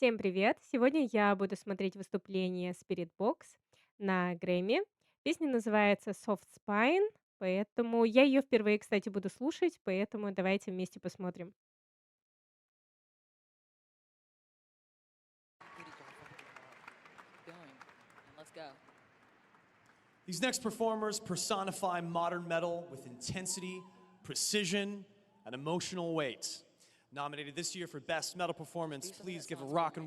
Всем привет! Сегодня я буду смотреть выступление Spirit Box на Грэмми. Песня называется Soft Spine, поэтому я ее впервые, кстати, буду слушать, поэтому давайте вместе посмотрим. Going. And let's go. These next performers personify modern metal with intensity, precision, and emotional weight. Nominated this year for Best Metal Performance, please give a rock and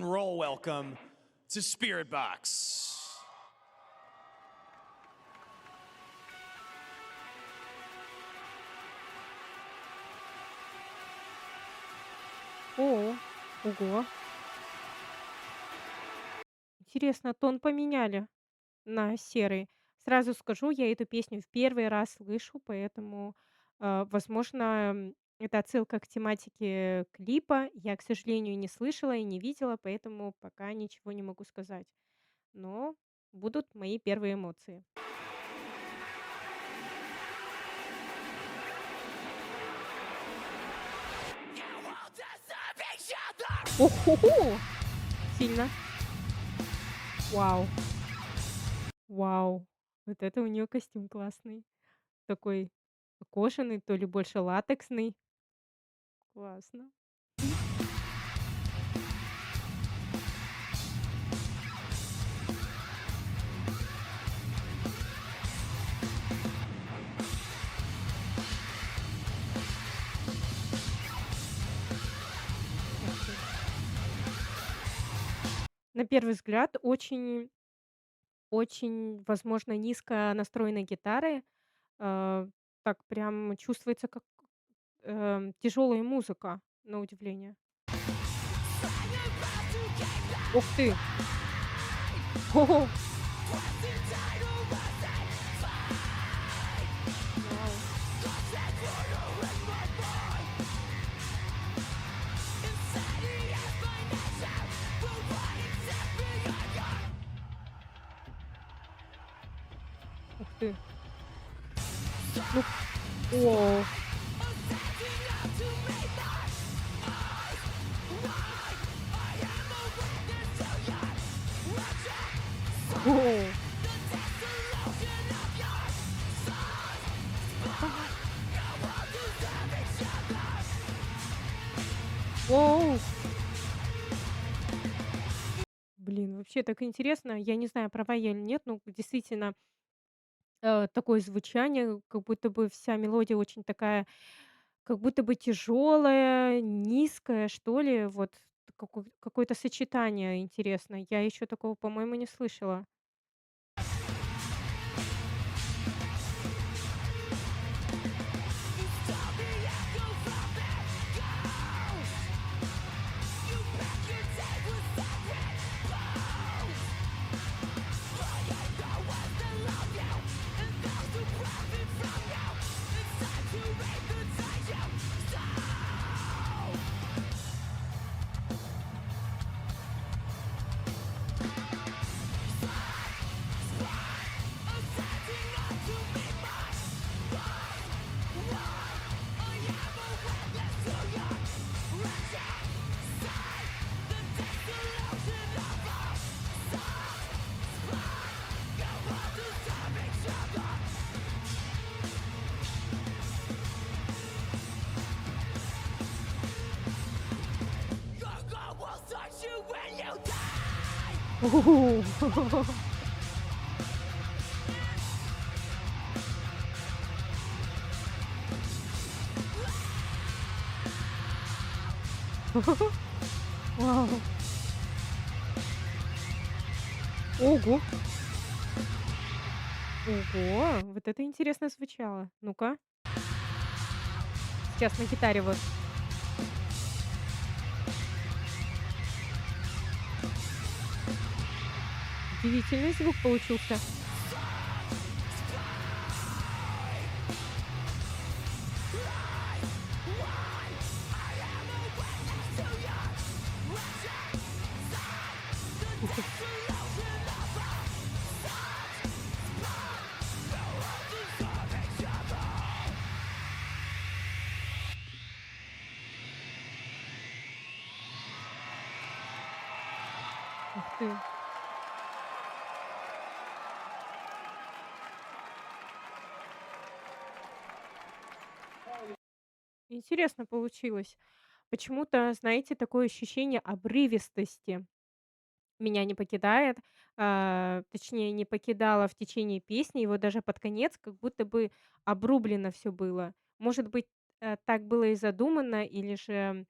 roll welcome to Spirit Box. О, ого! Интересно, тон поменяли на серый. Сразу скажу, я эту песню в первый раз слышу, поэтому, возможно, это отсылка к тематике клипа. Я, к сожалению, не слышала и не видела, поэтому пока ничего не могу сказать. Но будут мои первые эмоции. Охо! Сильно. Вау. Вау. Вот это у нее костюм классный. Такой кожаный, то ли больше латексный. Классно. Ух ты. На первый взгляд, очень, возможно, низко настроенной гитары. Так прям чувствуется, как, тяжелая музыка, на удивление. Ух ты! Ого! Вау! Ух ты! Ну, о! О! Оу! Блин, вообще так интересно. Я не знаю, права я или нет, но действительно, такое звучание, как будто бы вся мелодия очень такая, как будто бы тяжелая, низкая, что ли. Вот какое-то сочетание интересное. Я еще такого, по-моему, не слышала. У. Вау! Ого! Ого! Вот это интересно звучало. Ну-ка. Сейчас на гитаре вот. Удивительный звук получился. Ух ты. ты. Интересно получилось. Почему-то, знаете, такое ощущение обрывистости меня не покидает, точнее, не покидало в течение песни. И вот даже под конец как будто бы обрублено все было. Может быть, так было и задумано, или же,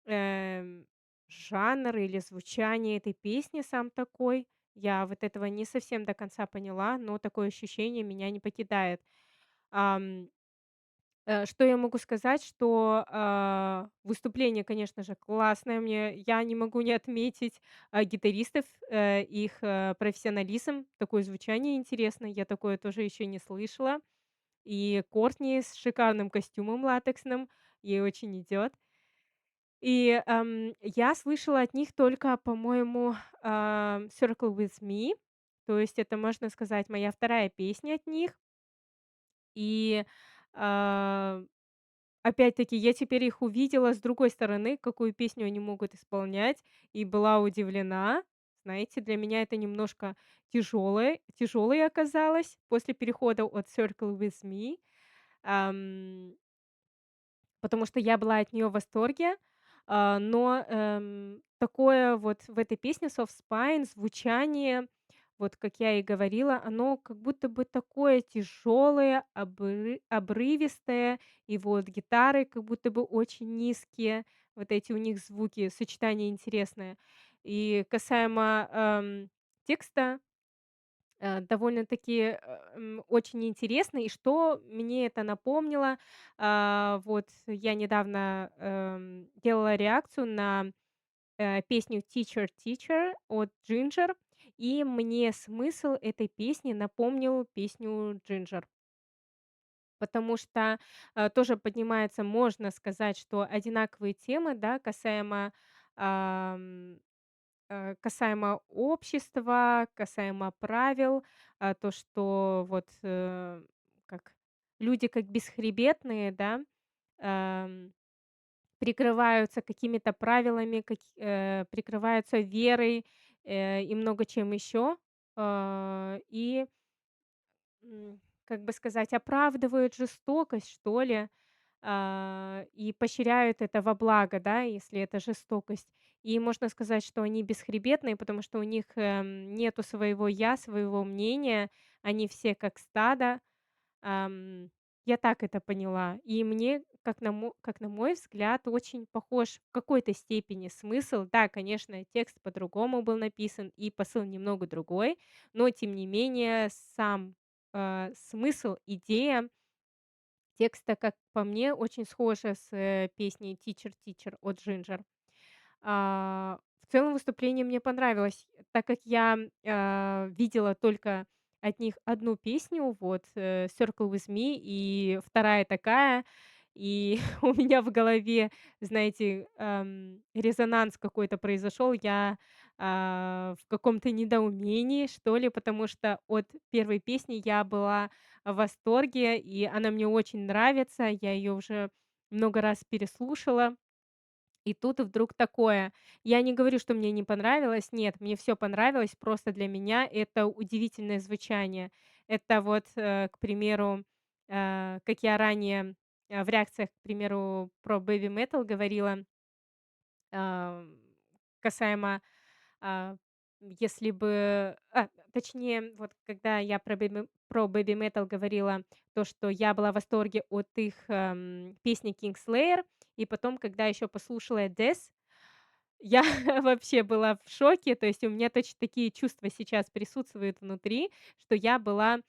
эм, жанр или звучание этой песни сам такой. Я вот этого не совсем до конца поняла, но такое ощущение меня не покидает. Что я могу сказать, что, выступление, конечно же, классное. Я не могу не отметить, гитаристов, их, профессионализм, такое звучание интересное. Я такое тоже еще не слышала. И Кортни с шикарным костюмом латексным, ей очень идет. И, я слышала от них только, по-моему, "Circle with Me". То есть это, можно сказать, моя вторая песня от них. И, а опять-таки, я теперь их увидела с другой стороны, какую песню они могут исполнять, и была удивлена. Знаете, для меня это немножко тяжелой оказалось после перехода от "Circle with Me". Ам, Потому что я была от нее в восторге, но, такое вот в этой песне "Soft Spine" звучание, вот как я и говорила, оно как будто бы такое тяжелое, обрывистое, и вот гитары как будто бы очень низкие, вот эти у них звуки, сочетание интересное. И касаемо, текста, довольно-таки, очень интересно. И что мне это напомнило? Вот я недавно, делала реакцию на, песню "Teacher, Teacher" от Ginger, и мне смысл этой песни напомнил песню Ginger. Потому что, тоже поднимается, можно сказать, что одинаковые темы, да, касаемо общества, касаемо правил, то, что вот, как люди как бесхребетные, да, ам, прикрываются какими-то правилами, прикрываются верой, и много чем еще. И, как бы сказать, оправдывают жестокость, что ли, и поощряют это во благо, да, если это жестокость. И можно сказать, что они бесхребетные, потому что у них, нету своего "я", своего мнения. Они все как стадо. Я так это поняла. И мне, как на мой взгляд, очень похож в какой-то степени смысл. Да, конечно, текст по-другому был написан и посыл немного другой, но тем не менее сам, смысл, идея текста, как по мне, очень схожа с, песней "Teacher, Teacher" от Ginger. В целом выступление мне понравилось, так как я, видела только от них одну песню, вот, "Circle with Me", и вторая такая, и у меня в голове, знаете, резонанс какой-то произошел. Я, в каком-то недоумении, что ли, потому что от первой песни я была в восторге, и она мне очень нравится. Я ее уже много раз переслушала. И тут вдруг такое. Я не говорю, что мне не понравилось. Нет, мне все понравилось. Просто для меня это удивительное звучание. Это вот, к примеру, как я ранее, в реакциях, к примеру, про Baby Metal говорила, ам, касаемо, а, если бы, точнее, вот когда я про Baby Metal говорила, то, что я была в восторге от их, песни Kingslayer, и потом, когда еще послушала Death, я вообще была в шоке. То есть у меня точно такие чувства сейчас присутствуют внутри, что я была,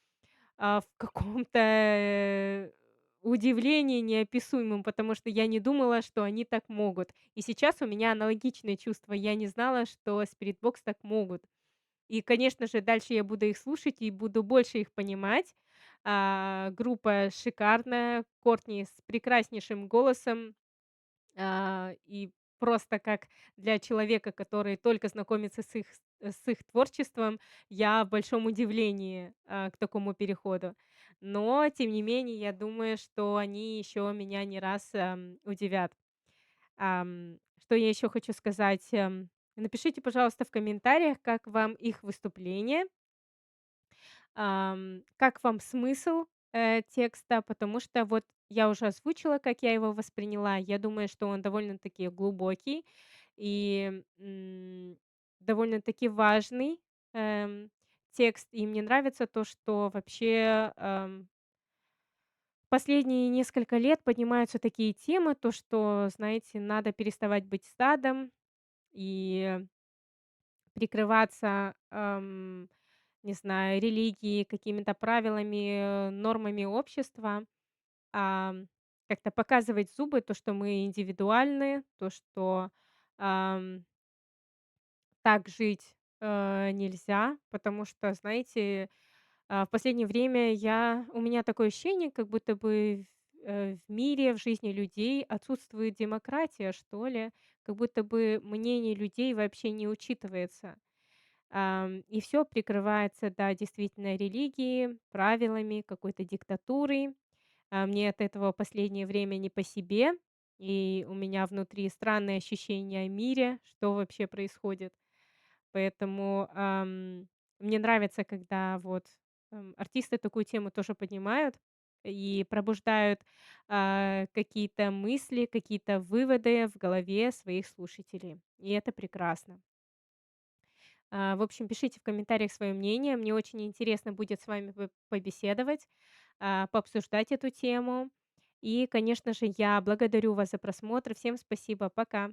в каком-то, удивлении неописуемом, потому что я не думала, что они так могут. И сейчас у меня аналогичные чувства. Я не знала, что Spirit Box так могут. И, конечно же, дальше я буду их слушать и буду больше их понимать. Группа шикарная, Кортни с прекраснейшим голосом. И просто как для человека, который только знакомится с их творчеством, я в большом удивлении, к такому переходу. Но, тем не менее, я думаю, что они еще меня не раз, удивят. Что я еще хочу сказать? Напишите, пожалуйста, в комментариях, как вам их выступление, как вам смысл, текста, потому что вот я уже озвучила, как я его восприняла. Я думаю, что он довольно-таки глубокий и, довольно-таки важный, текст. И мне нравится то, что вообще, последние несколько лет поднимаются такие темы, то, что, знаете, надо переставать быть стадом и прикрываться, не знаю, религией, какими-то правилами, нормами общества, ам, как-то показывать зубы, то, что мы индивидуальны, то, что, ам, так жить, нельзя, потому что, знаете, в последнее время у меня такое ощущение, как будто бы в мире, в жизни людей отсутствует демократия, что ли, как будто бы мнение людей вообще не учитывается. И все прикрывается, да, действительно, религией, правилами, какой-то диктатурой. Мне от этого последнее время не по себе, и у меня внутри странные ощущения о мире, что вообще происходит. Поэтому, мне нравится, когда вот, артисты такую тему тоже поднимают и пробуждают, какие-то мысли, какие-то выводы в голове своих слушателей. И это прекрасно. В общем, пишите в комментариях свое мнение. Мне очень интересно будет с вами побеседовать, пообсуждать эту тему. И, конечно же, я благодарю вас за просмотр. Всем спасибо. Пока.